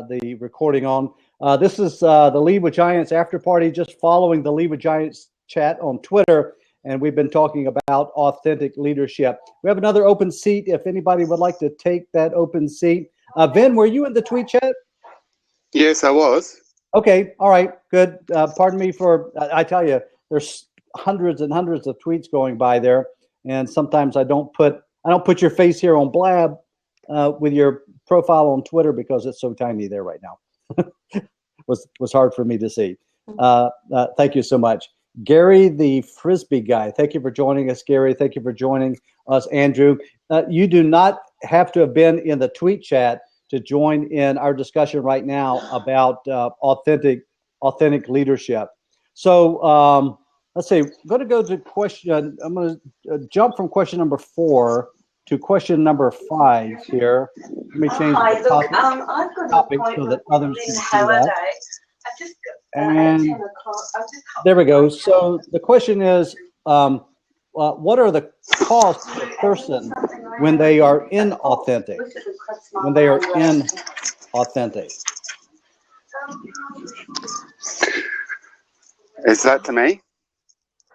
the recording on. This is the Lead with Giants after party, just following the Lead with Giants chat on Twitter, and we've been talking about authentic leadership. We have another open seat if anybody would like to take that open seat. Ben, were you in the tweet chat? Yes, I was. Okay, all right, good. Pardon me for, I tell you, there's hundreds and hundreds of tweets going by there, and sometimes I don't put your face here on Blab with your profile on Twitter because it's so tiny there right now. was hard for me to see. Thank you so much. Gary, the Frisbee guy, thank you for joining us, Gary. Thank you for joining us, Andrew. You do not have to have been in the tweet chat to join in our discussion right now about authentic leadership. So let's see. I'm going to go to question. I'm going to jump from question number 4 to question number 5 here. Let me change the topic so that others can see that. And there we go. So the question is, what are the costs to a person when they are inauthentic? When they are inauthentic. Is that to me?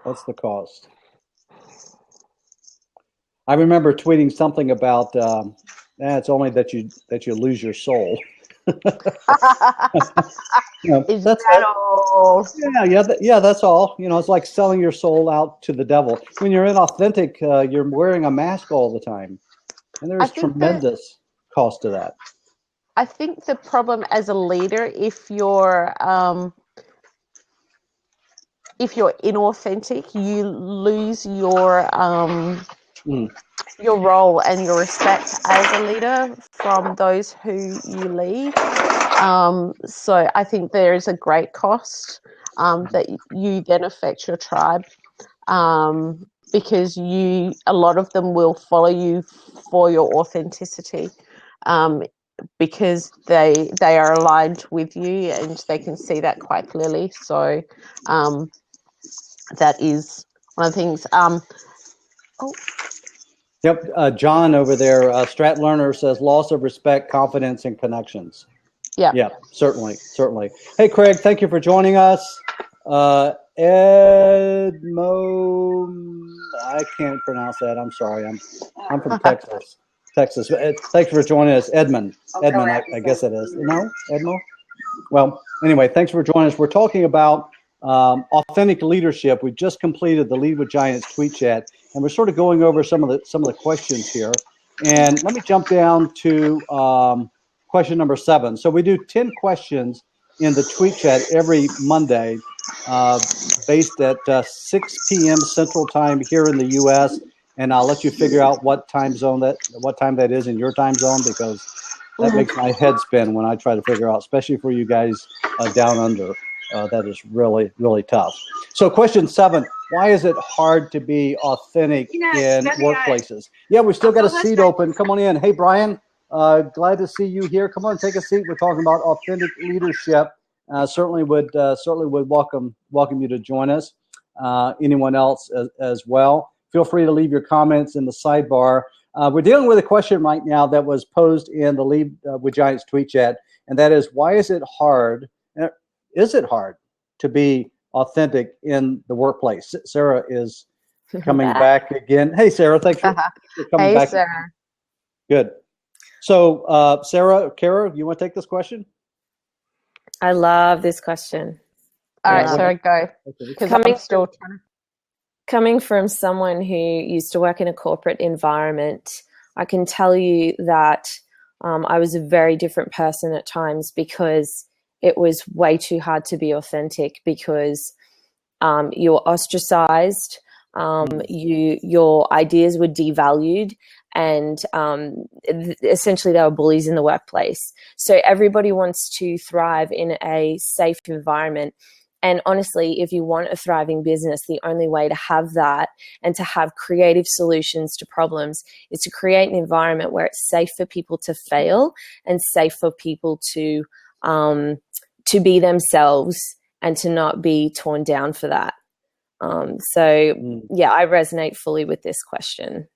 What's the cost? I remember tweeting something about it's only that you lose your soul. Is that all? Yeah, that's all. It's like selling your soul out to the devil. When you're inauthentic, you're wearing a mask all the time, and there's tremendous cost to that. I think the problem as a leader, if you're inauthentic, you lose your role and your respect as a leader from those who you lead. So I think there is a great cost that you then affect your tribe, because a lot of them will follow you for your authenticity, because they are aligned with you and they can see that quite clearly. So that is one of the things. Yep, John over there, Strat Learner says loss of respect, confidence, and connections. Yeah, certainly. Hey, Craig, thank you for joining us. Edmo, I can't pronounce that. I'm sorry. I'm from Texas. Thanks for joining us, Edmund. I guess it is. No, Edmo. Well, anyway, thanks for joining us. We're talking about authentic leadership. We just completed the Lead with Giants tweet chat, and we're sort of going over some of the questions here. And let me jump down to question number 7. So we do 10 questions in the tweet chat every Monday, based at 6 p.m. Central Time here in the U.S. And I'll let you figure out what time that is in your time zone, because that makes my head spin when I try to figure out, especially for you guys down under. That is really, really tough. So question 7, why is it hard to be authentic in workplaces? Yeah, we still got a seat open. Come on in. Hey, Brian, glad to see you here. Come on, take a seat. We're talking about authentic leadership. Certainly would welcome you to join us. Anyone else as well. Feel free to leave your comments in the sidebar. We're dealing with a question right now that was posed in the Lead with Giants tweet chat, and that is, why is it hard? Is it hard to be authentic in the workplace? Sarah is coming back again. Hey, Sarah, thanks for coming back. Hey, Sarah. Good. So, Sarah, Kara, you want to take this question? I love this question. All right, Sarah, go. Because coming from someone who used to work in a corporate environment, I can tell you that I was a very different person at times, because it was way too hard to be authentic, because you're ostracized, your ideas were devalued, and essentially they were bullies in the workplace. So everybody wants to thrive in a safe environment. And honestly, if you want a thriving business, the only way to have that and to have creative solutions to problems is to create an environment where it's safe for people to fail and safe for people to be themselves and to not be torn down for that. Yeah, I resonate fully with this question.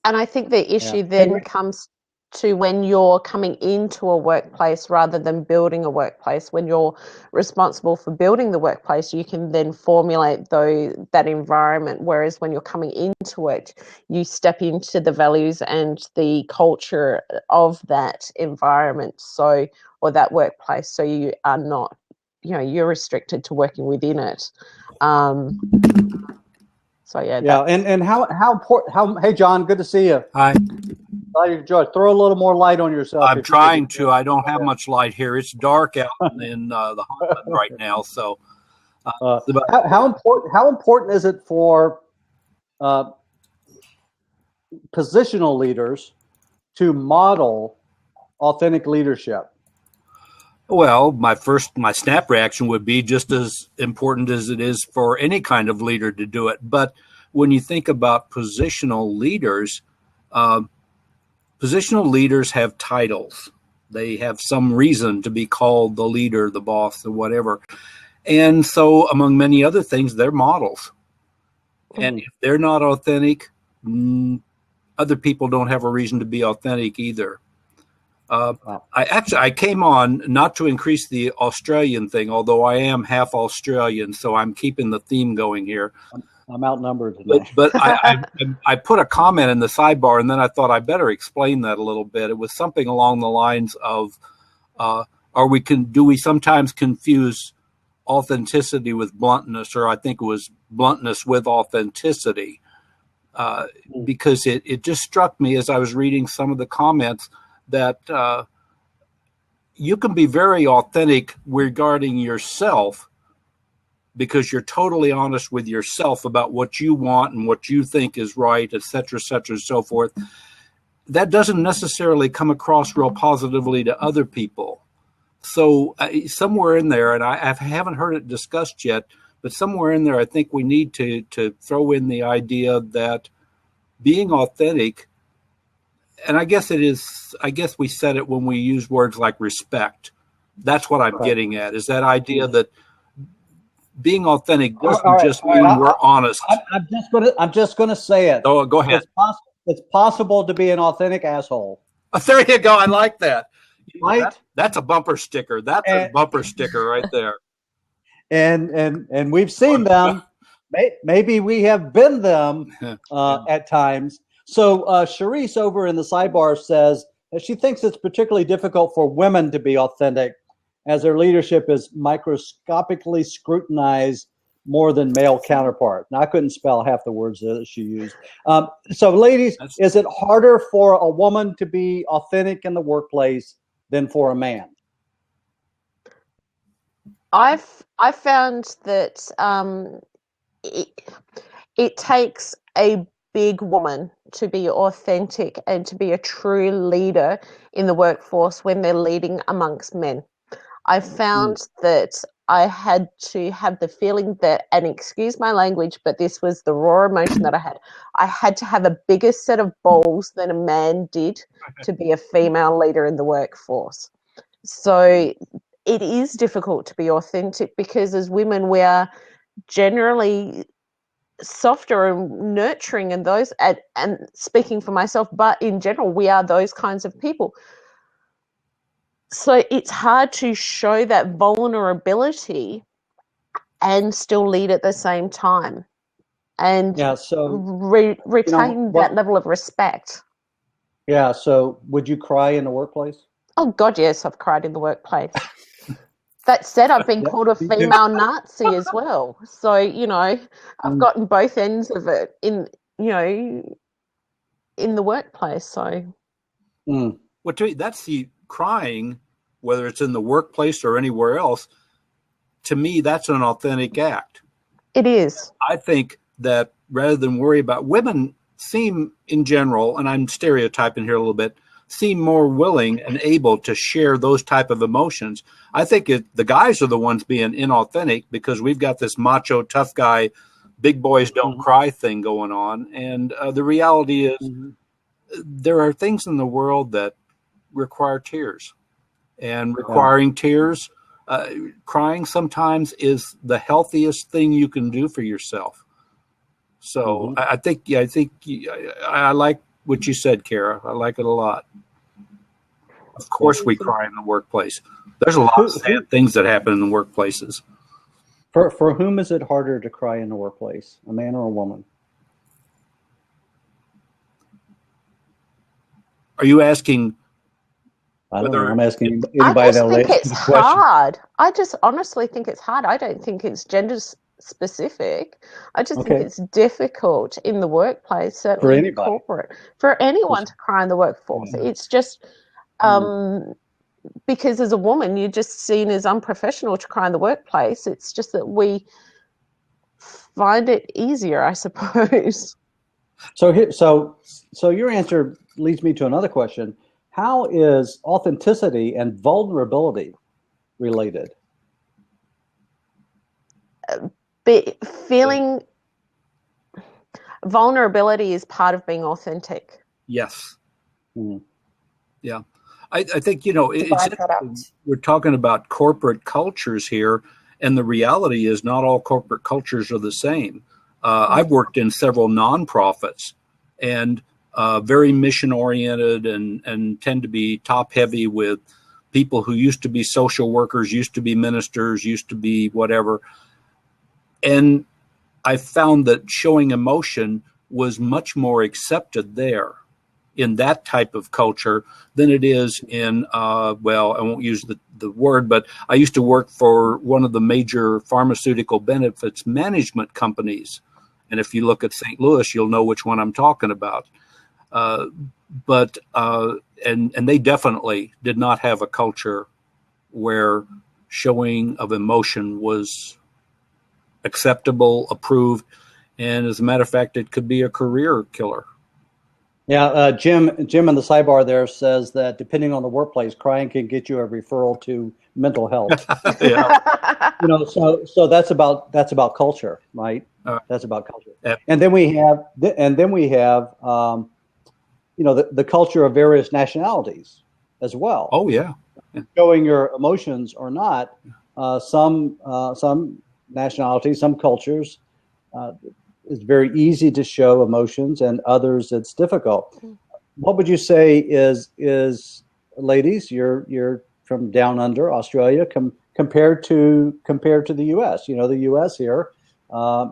And I think the issue then comes to when you're coming into a workplace rather than building a workplace. When you're responsible for building the workplace, you can then formulate that environment, whereas when you're coming into it, you step into the values and the culture of that environment, or that workplace, so you are not, you're restricted to working within it. Yeah, and how important? Hey, John, good to see you. Hi. Glad you enjoyed. Throw a little more light on yourself. I'm trying to. I don't have much light here. It's dark out in the hot right now. So, how important is it for positional leaders to model authentic leadership? well, my snap reaction would be just as important as it is for any kind of leader to do it. But when you think about positional leaders have titles. They have some reason to be called the leader, the boss, or whatever. And so, among many other things, they're models. And if they're not authentic, other people don't have a reason to be authentic either. I came on not to increase the Australian thing, although I am half Australian, so I'm keeping the theme going here. I'm outnumbered today. But I put a comment in the sidebar, and then I thought I better explain that a little bit. It was something along the lines of, do we sometimes confuse authenticity with bluntness, or I think it was bluntness with authenticity, because it just struck me as I was reading some of the comments that you can be very authentic regarding yourself, because you're totally honest with yourself about what you want and what you think is right, et cetera, and so forth. That doesn't necessarily come across real positively to other people. So somewhere in there, and I haven't heard it discussed yet, but somewhere in there, I think we need to throw in the idea that being authentic, and I guess we said it when we use words like respect. That's what I'm getting at, is that idea that being authentic doesn't just mean we're honest. I'm just gonna say it. Oh, go ahead. It's possible to be an authentic asshole. Oh, there you go. I like that. Right? That's a bumper sticker. That's a bumper sticker right there. And we've seen them. Maybe we have been them at times. So Charisse over in the sidebar says that she thinks it's particularly difficult for women to be authentic, as their leadership is microscopically scrutinized more than male counterpart. Now, I couldn't spell half the words that she used. So, ladies, is it harder for a woman to be authentic in the workplace than for a man? I've found that it takes a big woman to be authentic and to be a true leader in the workforce when they're leading amongst men. I found that I had to have the feeling that, and excuse my language, but this was the raw emotion that I had to have a bigger set of balls than a man did to be a female leader in the workforce. So it is difficult to be authentic, because as women, we are generally softer and nurturing, and those, and speaking for myself, but in general, we are those kinds of people. So it's hard to show that vulnerability and still lead at the same time, and retain that level of respect. Yeah. So would you cry in the workplace? Oh God, yes, I've cried in the workplace. That said, I've been called a female Nazi as well. So, I've gotten both ends of it in the workplace. So, well, that's the crying, whether it's in the workplace or anywhere else. To me, that's an authentic act. It is. I think that rather than worry about, women seem in general, and I'm stereotyping here a little bit, seem more willing and able to share those type of emotions. I think the guys are the ones being inauthentic, because we've got this macho tough guy, big boys don't cry thing going on. And the reality is there are things in the world that require tears, and requiring tears, crying sometimes is the healthiest thing you can do for yourself. So I think I like what you said, Kara. I like it a lot. Of course we cry in the workplace. There's a lot of sad things that happen in the workplaces. For whom is it harder to cry in the workplace, a man or a woman? Are you asking? I don't know. I'm asking I anybody just that think relates it's to the question. hard. I just honestly think it's hard. I don't think it's gender specific. I just think it's difficult in the workplace, certainly in corporate, for anyone to cry in the workforce. It's just because as a woman, you're just seen as unprofessional to cry in the workplace. It's just that we find it easier, I suppose. So your answer leads me to another question. How is authenticity and vulnerability related? Feeling vulnerability is part of being authentic. Yes. Mm. Yeah. I think, we're talking about corporate cultures here, and the reality is not all corporate cultures are the same. I've worked in several nonprofits, and very mission oriented and tend to be top heavy with people who used to be social workers, used to be ministers, used to be whatever. And I found that showing emotion was much more accepted there in that type of culture than it is in, I won't use the word, but I used to work for one of the major pharmaceutical benefits management companies. And if you look at St. Louis, you'll know which one I'm talking about. But they definitely did not have a culture where showing of emotion was acceptable, approved, and as a matter of fact, it could be a career killer. Yeah, Jim in the sidebar there says that depending on the workplace, crying can get you a referral to mental health. Yeah. So that's about culture, right? That's about culture. And then we have the culture of various nationalities as well. Oh yeah. Showing your emotions or not. Some nationalities, some cultures, it's very easy to show emotions, and others it's difficult. What would you say is ladies? You're from down under Australia, compared to the U.S. The U.S. here,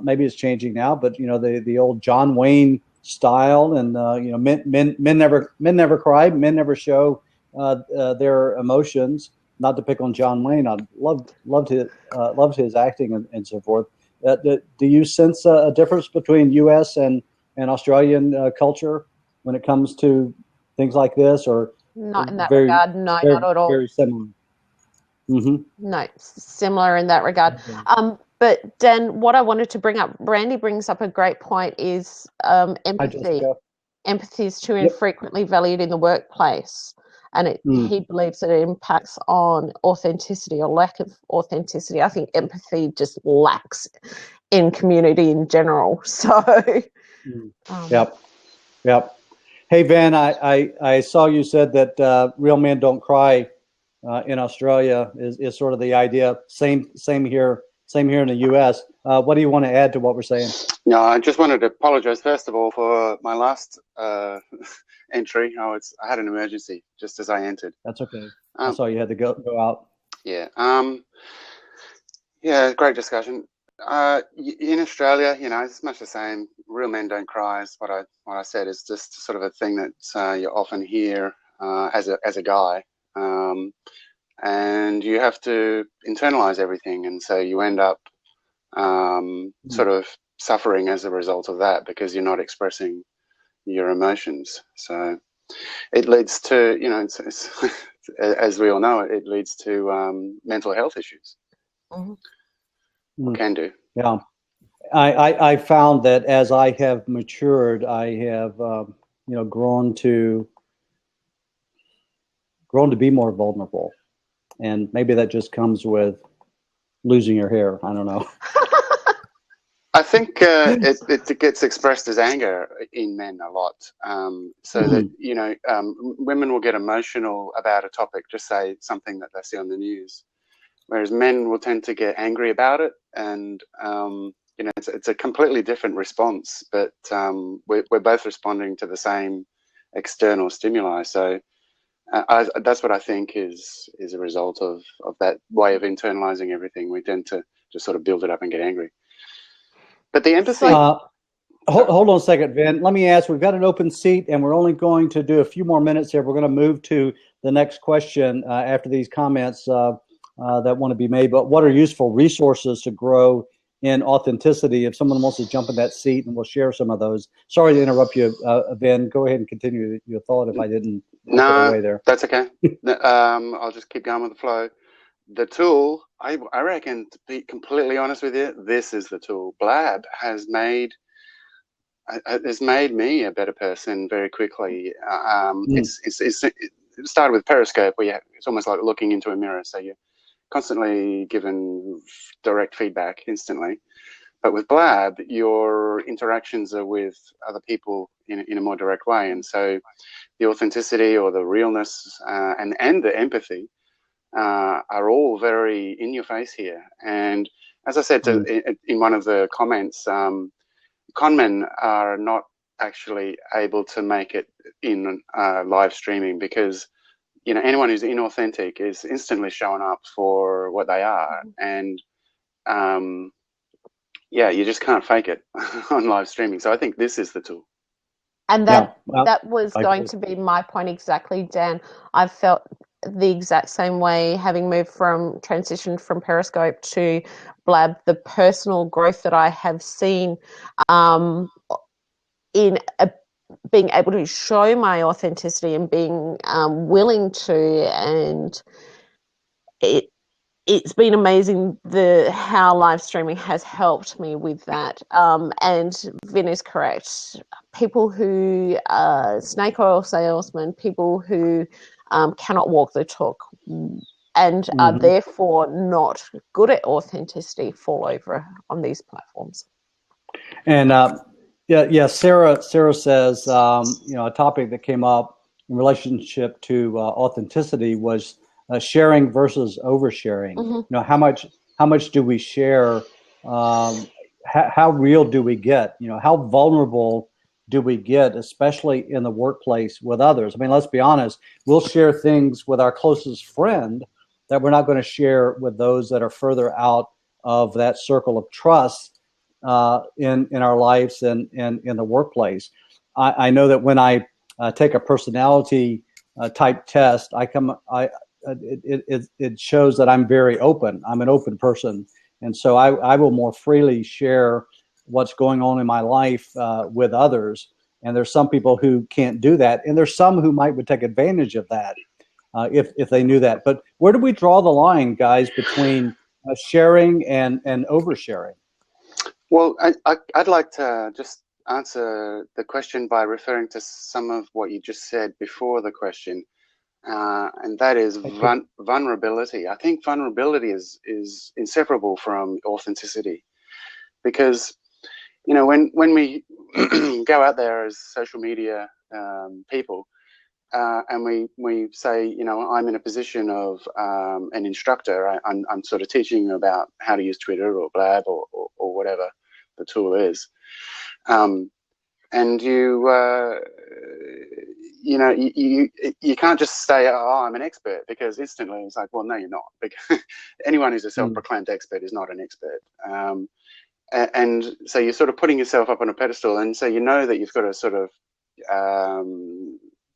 maybe it's changing now, but the old John Wayne style, and men never cry, men never show their emotions. Not to pick on John Wayne, I loved his acting and so forth. Do you sense a difference between U.S. and Australian culture when it comes to things like this, or not in that regard? No, not at all. Very similar. Mm-hmm. No, similar in that regard. Okay. But Dan, what I wanted to bring up, Brandy brings up a great point, is empathy. Empathy is too infrequently valued in the workplace. And he believes that it impacts on authenticity or lack of authenticity. I think empathy just lacks in community in general. So, Yep. Hey, Van, I saw you said that real men don't cry in Australia is sort of the idea. Same here in the U.S. What do you want to add to what we're saying? No, I just wanted to apologize first of all for my last entry. I had an emergency just as I entered. That's okay. I saw you had to go out. Yeah. Great discussion. In Australia, it's much the same. Real men don't cry. Is what I said is just sort of a thing that you often hear as a guy, and you have to internalize everything, and so you end up sort of suffering as a result of that because you're not expressing your emotions. So it leads to, it's, as we all know, it leads to mental health issues. Can do. Yeah. I found that as I have matured, I have, grown to be more vulnerable. And maybe that just comes with losing your hair. I don't know. I think it gets expressed as anger in men a lot. So that, women will get emotional about a topic, just say something that they see on the news, whereas men will tend to get angry about it. And, it's a completely different response, but we're both responding to the same external stimuli. So That's what I think is a result of that way of internalizing everything. We tend to just sort of build it up and get angry. But the empathy. Hold on a second, Vin. Let me ask. We've got an open seat, and we're only going to do a few more minutes here. We're going to move to the next question after these comments that want to be made. But what are useful resources to grow in authenticity? If someone wants to jump in that seat, and we'll share some of those. Sorry to interrupt you, Vin. Go ahead and continue your thought if I didn't get away there. That's okay. I'll just keep going with the flow. The tool, I reckon, to be completely honest with you, this is the tool. Blab has made me a better person very quickly. It started with Periscope, where it's almost like looking into a mirror. So you're constantly given direct feedback instantly. But with Blab, your interactions are with other people in a more direct way. And so the authenticity or the realness and the empathy are all very in your face here. And as I said in one of the comments, conmen are not actually able to make it in live streaming because, you know, anyone who's inauthentic is instantly showing up for what they are. And you just can't fake it on live streaming. So I think this is the tool. And that was going to be my point exactly, Dan. I've felt the exact same way, having transitioned from Periscope to Blab. The personal growth that I have seen in being able to show my authenticity and being willing to, and it's been amazing how live streaming has helped me with that. And Vin is correct. People who are snake oil salesmen, people who cannot walk the talk and are therefore not good at authenticity fall over on these platforms. And Sarah says, a topic that came up in relationship to authenticity was sharing versus oversharing. You know, how much do we share? How real do we get? You know, how vulnerable do we get, especially in the workplace with others? I mean, let's be honest. We'll share things with our closest friend that we're not going to share with those that are further out of that circle of trust in our lives and in the workplace. I know that when I take a personality type test, it shows that I'm very open. I'm an open person. And so I will more freely share what's going on in my life with others. And there's some people who can't do that. And there's some who would take advantage of that if they knew that. But where do we draw the line, guys, between sharing and oversharing? Well, I'd like to just answer the question by referring to some of what you just said before the question. And that is vulnerability. I think vulnerability is inseparable from authenticity, because, you know, when we go out there as social media people and we say, you know, I'm in a position of an instructor, I'm sort of teaching you about how to use Twitter or Blab or whatever the tool is, and you can't just say, oh, I'm an expert, because instantly it's like, well, no, you're not. Because anyone who's a self-proclaimed expert is not an expert. And so you're sort of putting yourself up on a pedestal, and so you know that you've got to sort of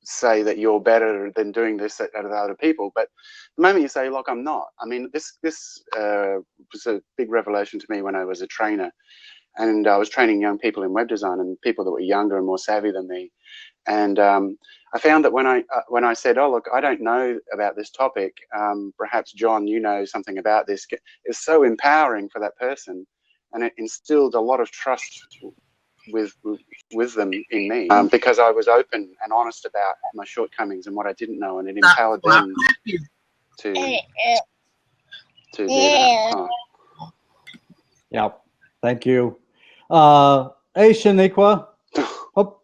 say that you're better than doing this at other people. But the moment you say, look, I'm not. I mean, this was a big revelation to me when I was a trainer. And I was training young people in web design, and people that were younger and more savvy than me. And I found that when I said, oh, look, I don't know about this topic, perhaps, John, you know something about this, it's so empowering for that person. And it instilled a lot of trust with them in me, because I was open and honest about my shortcomings and what I didn't know, and it empowered them to do that. Oh. Yeah, thank you. Hey, Shaniqua. Oh,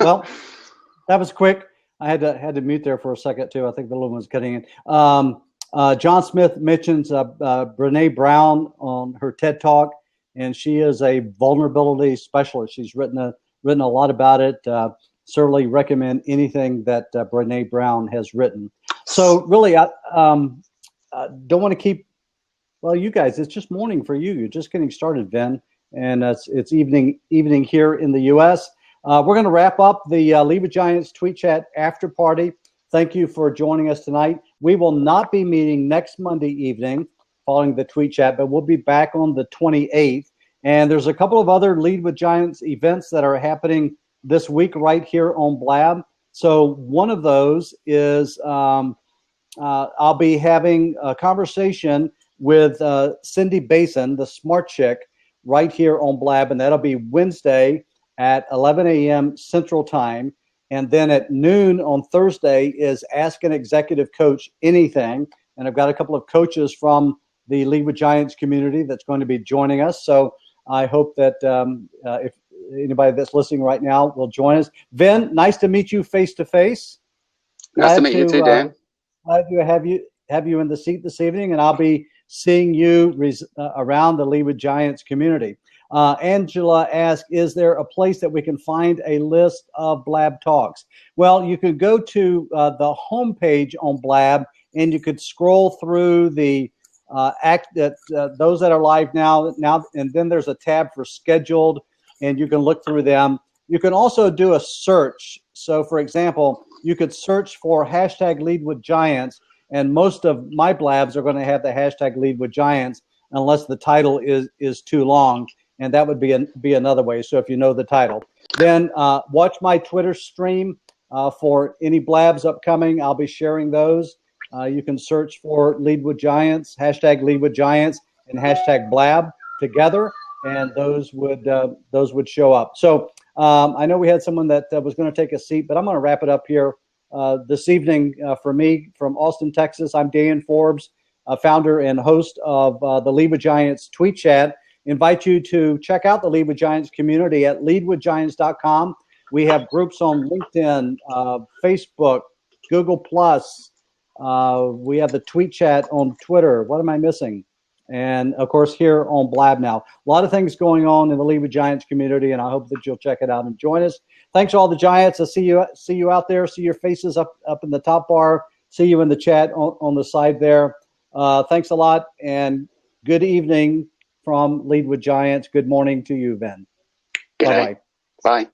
well, that was quick. I had to mute there for a second too. I think the little one was cutting in. John Smith mentions Brene Brown on her TED Talk, and she is a vulnerability specialist. She's written a lot about it. certainly recommend anything that Brene Brown has written. So really, I don't want to keep, well, you guys, it's just morning for you. You're just getting started, Vin, and it's evening here in the U.S. We're going to wrap up the Lead with Giants Tweet Chat after party. Thank you for joining us tonight. We will not be meeting next Monday evening following the Tweet Chat, but we'll be back on the 28th. And there's a couple of other Lead with Giants events that are happening this week right here on Blab. So one of those is I'll be having a conversation with Cindy Basin, the smart chick, right here on Blab, and that'll be Wednesday at 11 a.m. Central Time. And then at noon on Thursday is Ask an Executive Coach Anything. And I've got a couple of coaches from the Lead with Giants community that's going to be joining us. So I hope that if anybody that's listening right now will join us. Vin, nice to meet you face to face. Nice to meet you too, Dan. Glad to have you in the seat this evening, and I'll be seeing you around the Lead with Giants community. Angela asked, is there a place that we can find a list of Blab talks? Well, you could go to the homepage on Blab, and you could scroll through the those that are live now, and then there's a tab for scheduled, and you can look through them. You can also do a search. So, for example, you could search for hashtag Lead with Giants, and most of my Blabs are going to have the hashtag Lead with Giants, unless the title is too long. And that would be another way. So if you know the title, then watch my Twitter stream for any Blabs upcoming. I'll be sharing those. You can search for Lead with Giants, hashtag Lead with Giants, and hashtag Blab together, and those would show up. So I know we had someone that was going to take a seat, but I'm going to wrap it up here this evening. For me, from Austin, Texas, I'm Dan Forbes, founder and host of the Lead with Giants Tweet Chat. Invite you to check out the Lead with Giants community at leadwithgiants.com. We have groups on LinkedIn, Facebook, Google+. We have the Tweet Chat on Twitter. What am I missing? And, of course, here on Blab now. A lot of things going on in the Lead with Giants community, and I hope that you'll check it out and join us. Thanks to all the Giants. I see you out there. See your faces up in the top bar. See you in the chat on the side there. Thanks a lot, and good evening from Lead with Giants. Good morning to you, Ben. Bye-bye. Bye.